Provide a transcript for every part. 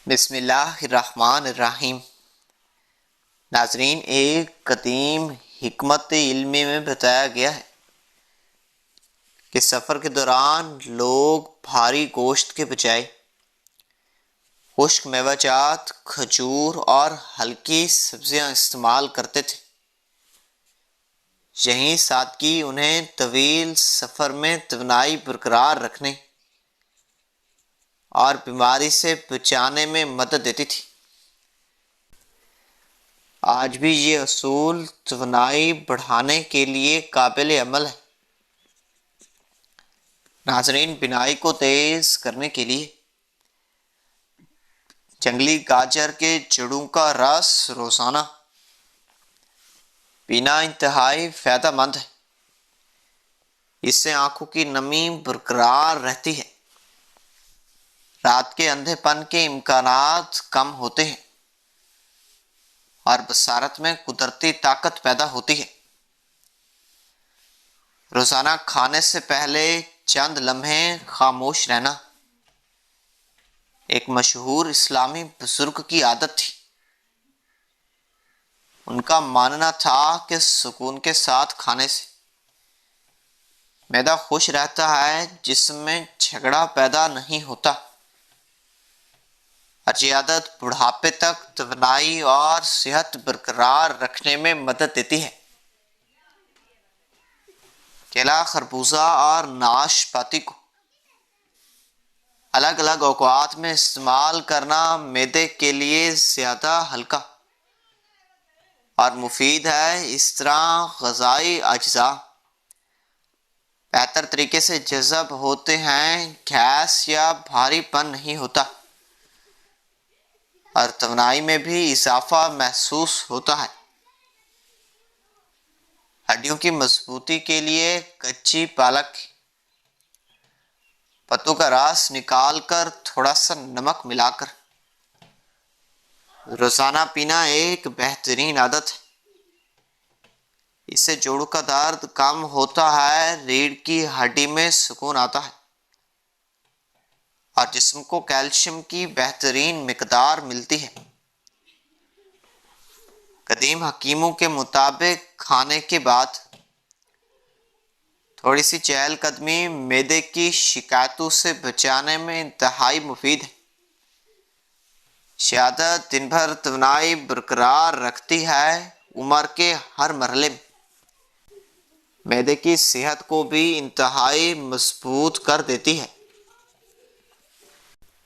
بسم اللہ الرحمن الرحیم۔ ناظرین، ایک قدیم حکمت علمی میں بتایا گیا ہے کہ سفر کے دوران لوگ بھاری گوشت کے بجائے خشک میوہ جات، کھجور اور ہلکی سبزیاں استعمال کرتے تھے۔ یہی سادگی انہیں طویل سفر میں توانائی برقرار رکھنے اور بیماری سے بچانے میں مدد دیتی تھی۔ آج بھی یہ اصول توانائی بڑھانے کے لیے قابل عمل ہے۔ ناظرین، بینائی کو تیز کرنے کے لیے جنگلی گاجر کے جڑوں کا رس روزانہ پینا انتہائی فائدہ مند ہے۔ اس سے آنکھوں کی نمی برقرار رہتی ہے، رات کے اندھے پن کے امکانات کم ہوتے ہیں اور بصارت میں قدرتی طاقت پیدا ہوتی ہے۔ روزانہ کھانے سے پہلے چند لمحے خاموش رہنا ایک مشہور اسلامی بزرگ کی عادت تھی۔ ان کا ماننا تھا کہ سکون کے ساتھ کھانے سے معدہ خوش رہتا ہے، جسم میں جھگڑا پیدا نہیں ہوتا اور یہ عادت بڑھاپے تک توانائی اور صحت برقرار رکھنے میں مدد دیتی ہے۔ کیلا، خربوزہ اور ناشپاتی کو الگ الگ اوقات میں استعمال کرنا معدے کے لیے زیادہ ہلکا اور مفید ہے۔ اس طرح غذائی اجزاء بہتر طریقے سے جذب ہوتے ہیں، گیس یا بھاری پن نہیں ہوتا اور توانائی میں بھی اضافہ محسوس ہوتا ہے۔ ہڈیوں کی مضبوطی کے لیے کچی پالک پتوں کا رس نکال کر تھوڑا سا نمک ملا کر روزانہ پینا ایک بہترین عادت ہے۔ اس سے جوڑوں کا درد کم ہوتا ہے، ریڑھ کی ہڈی میں سکون آتا ہے اور جسم کو کیلشیم کی بہترین مقدار ملتی ہے۔ قدیم حکیموں کے مطابق کھانے کے بعد تھوڑی سی چہل قدمی معدے کی شکایتوں سے بچانے میں انتہائی مفید ہے۔ یہ عادت دن بھر توانائی برقرار رکھتی ہے، عمر کے ہر مرحلے میں معدے کی صحت کو بھی انتہائی مضبوط کر دیتی ہے۔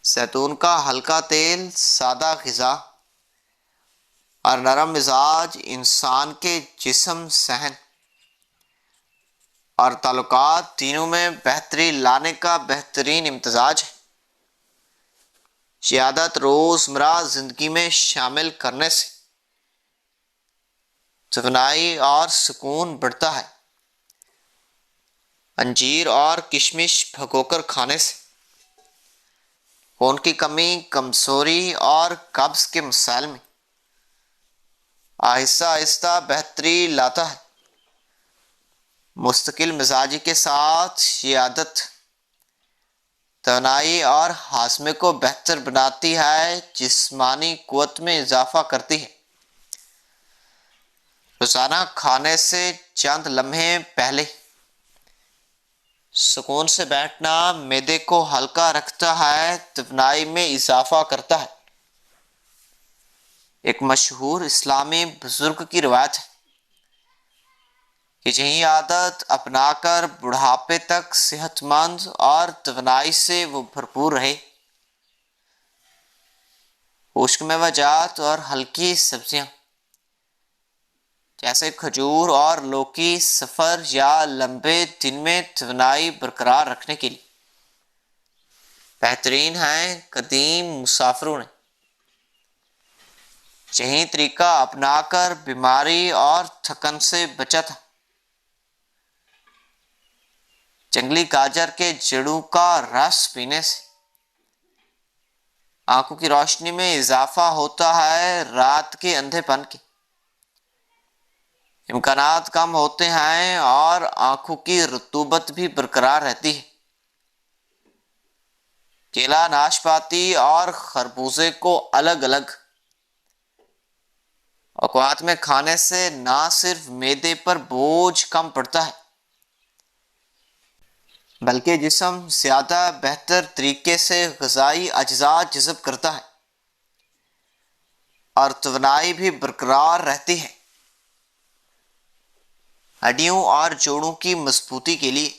زیتون کا ہلکا تیل، سادہ غذا اور نرم مزاج انسان کے جسم، ذہن اور تعلقات تینوں میں بہتری لانے کا بہترین امتزاج ہے۔ یہ عادت روزمرہ زندگی میں شامل کرنے سے توانائی اور سکون بڑھتا ہے۔ انجیر اور کشمش بھگو کر کھانے سے خون کی کمی، کمزوری اور قبض کے مسائل میں آہستہ آہستہ بہتری لاتا ہے۔ مستقل مزاجی کے ساتھ یہ عادت توانائی اور ہاضمے کو بہتر بناتی ہے، جسمانی قوت میں اضافہ کرتی ہے۔ روزانہ کھانے سے چند لمحے پہلے سکون سے بیٹھنا معدے کو ہلکا رکھتا ہے، توانائی میں اضافہ کرتا ہے۔ ایک مشہور اسلامی بزرگ کی روایت ہے کہ یہی عادت اپنا کر بڑھاپے تک صحت مند اور توانائی سے وہ بھرپور رہے۔ خشک میوہ جات اور ہلکی سبزیاں جیسے کھجور اور لوکی سفر یا لمبے دن میں توانائی برقرار رکھنے کے لیے بہترین ہیں۔ قدیم مسافروں نے یہی طریقہ اپنا کر بیماری اور تھکن سے بچا تھا۔ جنگلی گاجر کے جڑوں کا رس پینے سے آنکھوں کی روشنی میں اضافہ ہوتا ہے، رات کے اندھے پن کے امکانات کم ہوتے ہیں اور آنکھوں کی رطوبت بھی برقرار رہتی ہے۔ کیلا، ناشپاتی اور خربوزے کو الگ الگ اوقات میں کھانے سے نہ صرف معدے پر بوجھ کم پڑتا ہے بلکہ جسم زیادہ بہتر طریقے سے غذائی اجزاء جذب کرتا ہے اور توانائی بھی برقرار رہتی ہے۔ ہڈیوں اور جوڑوں کی مضبوطی کے لیے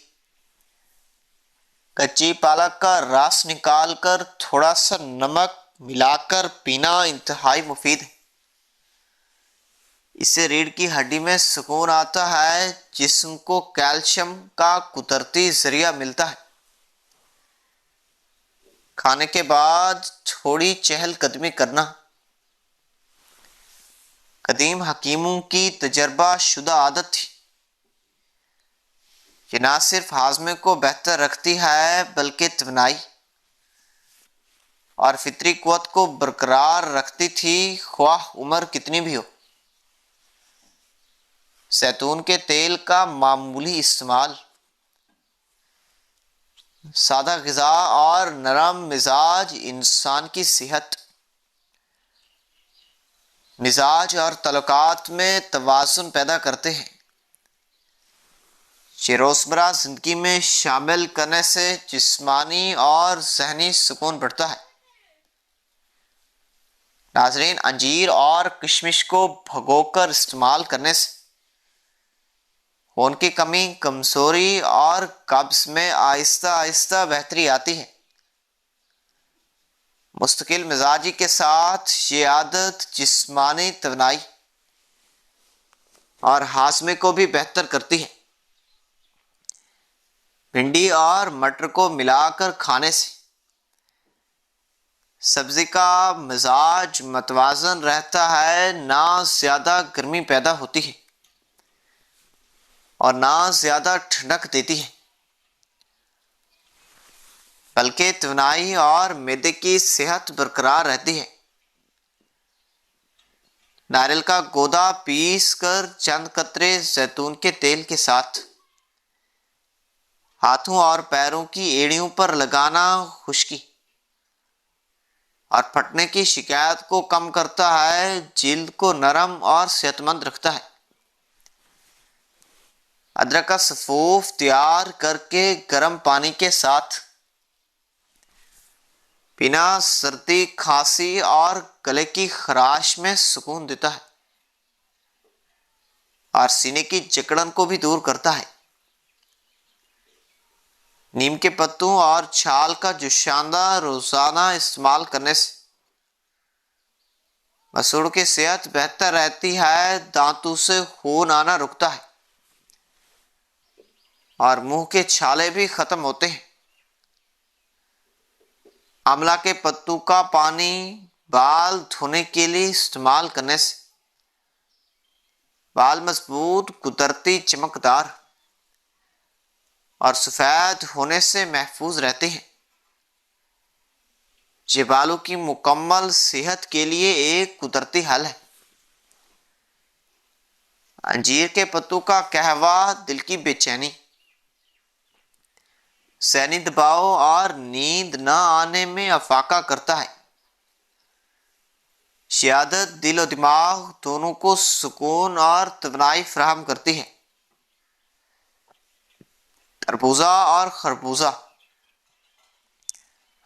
کچی پالک کا رس نکال کر تھوڑا سا نمک ملا کر پینا انتہائی مفید ہے۔ اس سے ریڑھ کی ہڈی میں سکون آتا ہے، جسم کو کیلشیم کا قدرتی ذریعہ ملتا ہے۔ کھانے کے بعد تھوڑی چہل قدمی کرنا قدیم حکیموں کی تجربہ شدہ عادت تھی۔ یہ نہ صرف ہاضمے کو بہتر رکھتی ہے بلکہ توانائی اور فطری قوت کو برقرار رکھتی تھی، خواہ عمر کتنی بھی ہو۔ زیتون کے تیل کا معمولی استعمال سادہ غذا اور نرم مزاج انسان کی صحت، مزاج اور تعلقات میں توازن پیدا کرتے ہیں۔ یہ روزمرہ زندگی میں شامل کرنے سے جسمانی اور ذہنی سکون بڑھتا ہے۔ ناظرین، انجیر اور کشمش کو بھگو کر استعمال کرنے سے خون کی کمی، کمزوری اور قبض میں آہستہ آہستہ بہتری آتی ہے۔ مستقل مزاجی کے ساتھ یہ عادت جسمانی توانائی اور ہاضمے کو بھی بہتر کرتی ہے۔ بھنڈی اور مٹر کو ملا کر کھانے سے سبزی کا مزاج متوازن رہتا ہے، نہ زیادہ گرمی پیدا ہوتی ہے اور نہ زیادہ ٹھنڈک دیتی ہے، بلکہ توانائی اور معدے کی صحت برقرار رہتی ہے۔ ناریل کا گودا پیس کر چند قطرے زیتون کے تیل کے ساتھ ہاتھوں اور پیروں کی ایڑیوں پر لگانا خشکی اور پھٹنے کی شکایت کو کم کرتا ہے، جلد کو نرم اور صحت مند رکھتا ہے۔ ادرک کا سفوف تیار کر کے گرم پانی کے ساتھ پینا سردی، کھانسی اور گلے کی خراش میں سکون دیتا ہے اور سینے کی جکڑن کو بھی دور کرتا ہے۔ نیم کے پتوں اور چھال کا جوشاندہ روزانہ استعمال کرنے سے مسوڑوں کی صحت بہتر رہتی ہے، دانتوں سے خون آنا رکتا ہے اور منہ کے چھالے بھی ختم ہوتے ہیں۔ آملہ کے پتوں کا پانی بال دھونے کے لیے استعمال کرنے سے بال مضبوط، قدرتی چمکدار اور سفید ہونے سے محفوظ رہتے ہیں۔ یہ بالوں کی مکمل صحت کے لیے ایک قدرتی حل ہے۔ انجیر کے پتوں کا قہوہ دل کی بے چینی، ذہنی دباؤ اور نیند نہ آنے میں افاقہ کرتا ہے۔ یہ عادت دل و دماغ دونوں کو سکون اور توانائی فراہم کرتی ہے۔ تربوزہ اور خربوزہ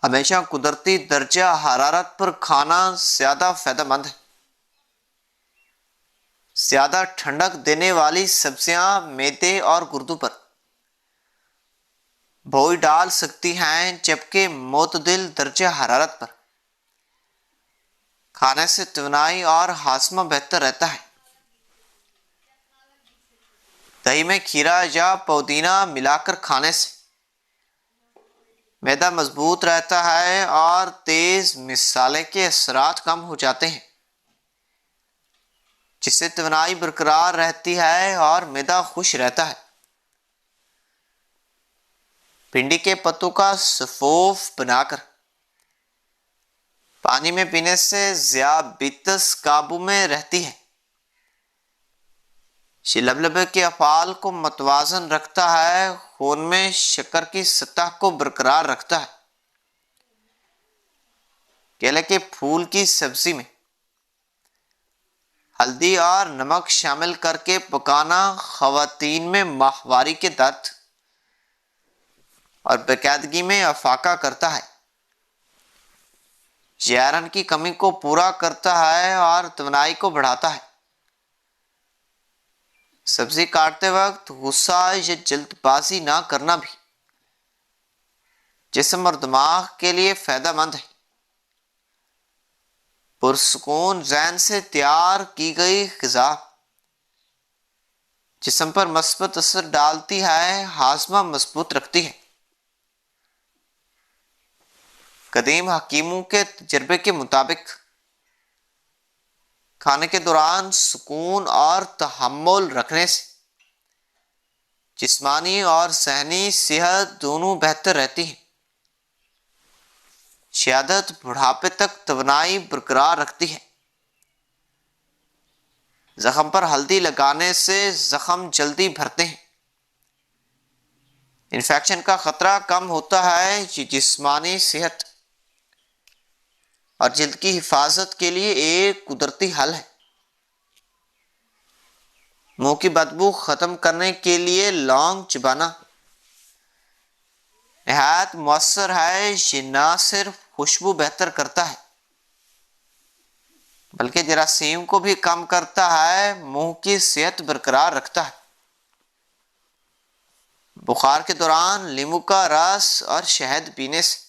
ہمیشہ قدرتی درجہ حرارت پر کھانا زیادہ فائدہ مند ہے۔ زیادہ ٹھنڈک دینے والی سبزیاں معدے اور گردوں پر بوجھ ڈال سکتی ہیں، جبکہ معتدل درجہ حرارت پر کھانے سے توانائی اور ہاضمہ بہتر رہتا ہے۔ دہی میں کھیرا یا پودینہ ملا کر کھانے سے معدہ مضبوط رہتا ہے اور تیز مسالے کے اثرات کم ہو جاتے ہیں، جس سے توانائی برقرار رہتی ہے اور معدہ خوش رہتا ہے۔ بھنڈی کے پتوں کا سفوف بنا کر پانی میں پینے سے ذیابیطس قابو میں رہتی ہے۔ یہ لبلبے کے افعال کو متوازن رکھتا ہے، خون میں شکر کی سطح کو برقرار رکھتا ہے کیلے کے پھول کی سبزی میں ہلدی اور نمک شامل کر کے پکانا خواتین میں ماہواری کے درد اور باقاعدگی میں افاقہ کرتا ہے، یہ آئرن کی کمی کو پورا کرتا ہے اور توانائی کو بڑھاتا ہے۔ سبزی کاٹتے وقت غصہ یا جلد بازی نہ کرنا بھی جسم اور دماغ کے لیے فائدہ مند ہے۔ پرسکون ذہن سے تیار کی گئی غذا جسم پر مثبت اثر ڈالتی ہے، ہاضمہ مضبوط رکھتی ہے۔ قدیم حکیموں کے تجربے کے مطابق کھانے کے دوران سکون اور تحمل رکھنے سے جسمانی اور ذہنی صحت دونوں بہتر رہتی ہے۔ یہ عادت بڑھاپے تک توانائی برقرار رکھتی ہے۔ زخم پر ہلدی لگانے سے زخم جلدی بھرتے ہیں، انفیکشن کا خطرہ کم ہوتا ہے۔ یہ جسمانی صحت اور جلد کی حفاظت کے لیے ایک قدرتی حل ہے۔ منہ کی بدبو ختم کرنے کے لیے لونگ چبانا نہایت مؤثر ہے۔ یہ نہ صرف خوشبو بہتر کرتا ہے بلکہ جراثیم کو بھی کم کرتا ہے، منہ کی صحت برقرار رکھتا ہے۔ بخار کے دوران لیموں کا رس اور شہد پینے سے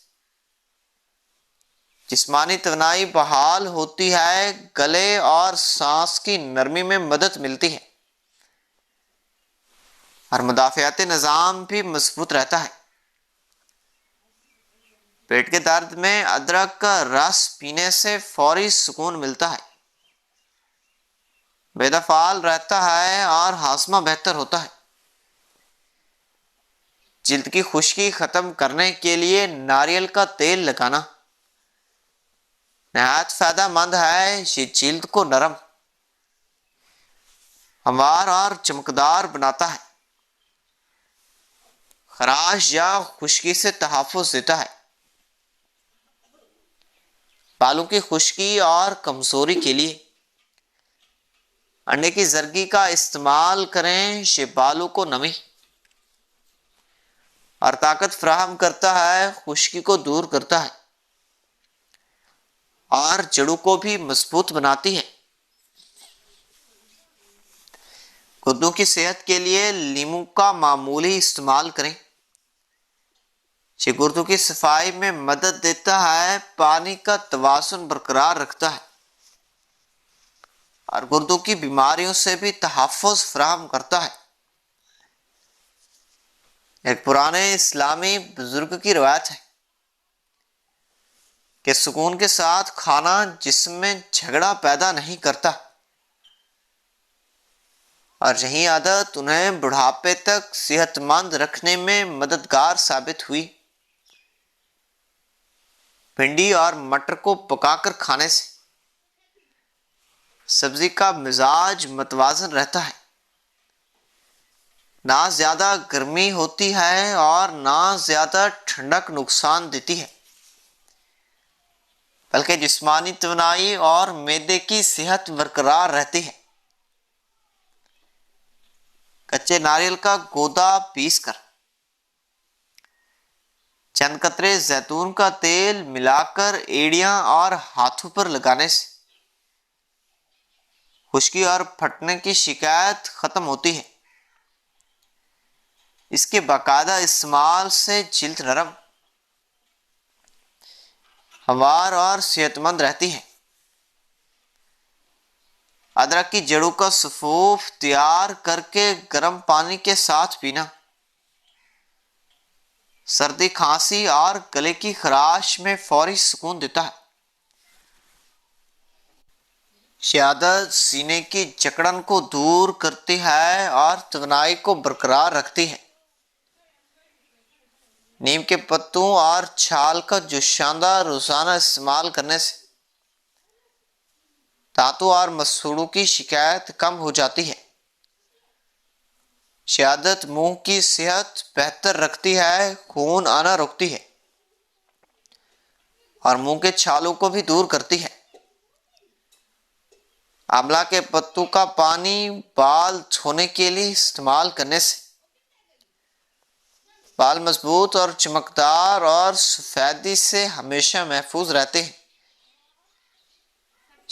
جسمانی توانائی بحال ہوتی ہے، گلے اور سانس کی نرمی میں مدد ملتی ہے اور مدافعاتی نظام بھی مضبوط رہتا ہے۔ پیٹ کے درد میں ادرک کا رس پینے سے فوری سکون ملتا ہے، معدہ فعال رہتا ہے اور ہاضمہ بہتر ہوتا ہے۔ جلد کی خشکی ختم کرنے کے لیے ناریل کا تیل لگانا نہایت فائدہ مند ہے۔ یہ جلد کو نرم، ہموار اور چمکدار بناتا ہے، خراش یا خشکی سے تحفظ دیتا ہے۔ بالوں کی خشکی اور کمزوری کے لیے انڈے کی زرگی کا استعمال کریں، یہ بالوں کو نمی اور طاقت فراہم کرتا ہے، خشکی کو دور کرتا ہے اور جڑوں کو بھی مضبوط بناتی ہے۔ گردوں کی صحت کے لیے لیموں کا معمولی استعمال کریں، یہ گردوں کی صفائی میں مدد دیتا ہے، پانی کا توازن برقرار رکھتا ہے اور گردوں کی بیماریوں سے بھی تحفظ فراہم کرتا ہے۔ ایک پرانے اسلامی بزرگ کی روایت ہے کہ سکون کے ساتھ کھانا جسم میں جھگڑا پیدا نہیں کرتا اور یہی عادت انہیں بڑھاپے تک صحت مند رکھنے میں مددگار ثابت ہوئی۔ بھنڈی اور مٹر کو پکا کر کھانے سے سبزی کا مزاج متوازن رہتا ہے، نہ زیادہ گرمی ہوتی ہے اور نہ زیادہ ٹھنڈک نقصان دیتی ہے، بلکہ جسمانی توانائی اور معدے کی صحت برقرار رہتی ہے۔ کچے ناریل کا گودا پیس کر چند قطرے زیتون کا تیل ملا کر ایڑیاں اور ہاتھوں پر لگانے سے خشکی اور پھٹنے کی شکایت ختم ہوتی ہے۔ اس کے باقاعدہ استعمال سے جلد نرم، ہموار اور صحت مند رہتی ہے۔ ادرک کی جڑوں کا سفوف تیار کر کے گرم پانی کے ساتھ پینا سردی، کھانسی اور گلے کی خراش میں فوری سکون دیتا ہے۔ یہ عادت سینے کی جکڑن کو دور کرتی ہے اور توانائی کو برقرار رکھتی ہے۔ نیم کے پتوں اور چھال کا جوشاندہ روزانہ استعمال کرنے سے دانتوں اور مسوڑوں کی شکایت کم ہو جاتی ہے۔ یہ عادت منہ کی صحت بہتر رکھتی ہے، خون آنا روکتی ہے اور منہ کے چھالوں کو بھی دور کرتی ہے۔ آملہ کے پتوں کا پانی بال دھونے کے لیے استعمال کرنے سے بال مضبوط اور چمکدار اور سفیدی سے ہمیشہ محفوظ رہتے ہیں۔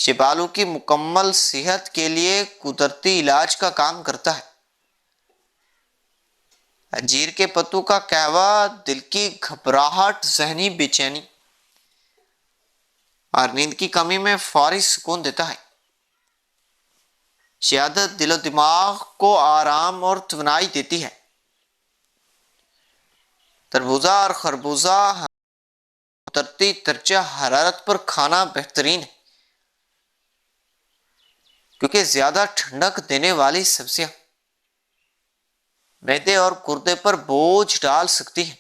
یہ بالوں کی مکمل صحت کے لیے قدرتی علاج کا کام کرتا ہے۔ انجیر کے پتوں کا قہوہ دل کی گھبراہٹ، ذہنی بے چینی اور نیند کی کمی میں فوری سکون دیتا ہے۔ یہ عادت دل و دماغ کو آرام اور توانائی دیتی ہے۔ تربوزہ اور خربوزہ قدرتی درجہ حرارت پر کھانا بہترین ہے، کیونکہ زیادہ ٹھنڈک دینے والی سبزیاں معدے اور گردے پر بوجھ ڈال سکتی ہیں،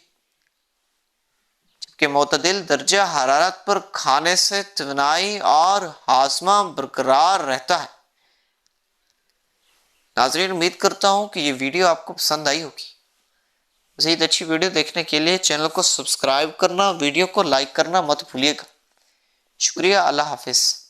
جبکہ معتدل درجہ حرارت پر کھانے سے توانائی اور ہاضمہ برقرار رہتا ہے۔ ناظرین، امید کرتا ہوں کہ یہ ویڈیو آپ کو پسند آئی ہوگی۔ مزید اچھی ویڈیو دیکھنے کے لیے چینل کو سبسکرائب کرنا، ویڈیو کو لائک کرنا مت بھولیے گا۔ شکریہ، اللہ حافظ۔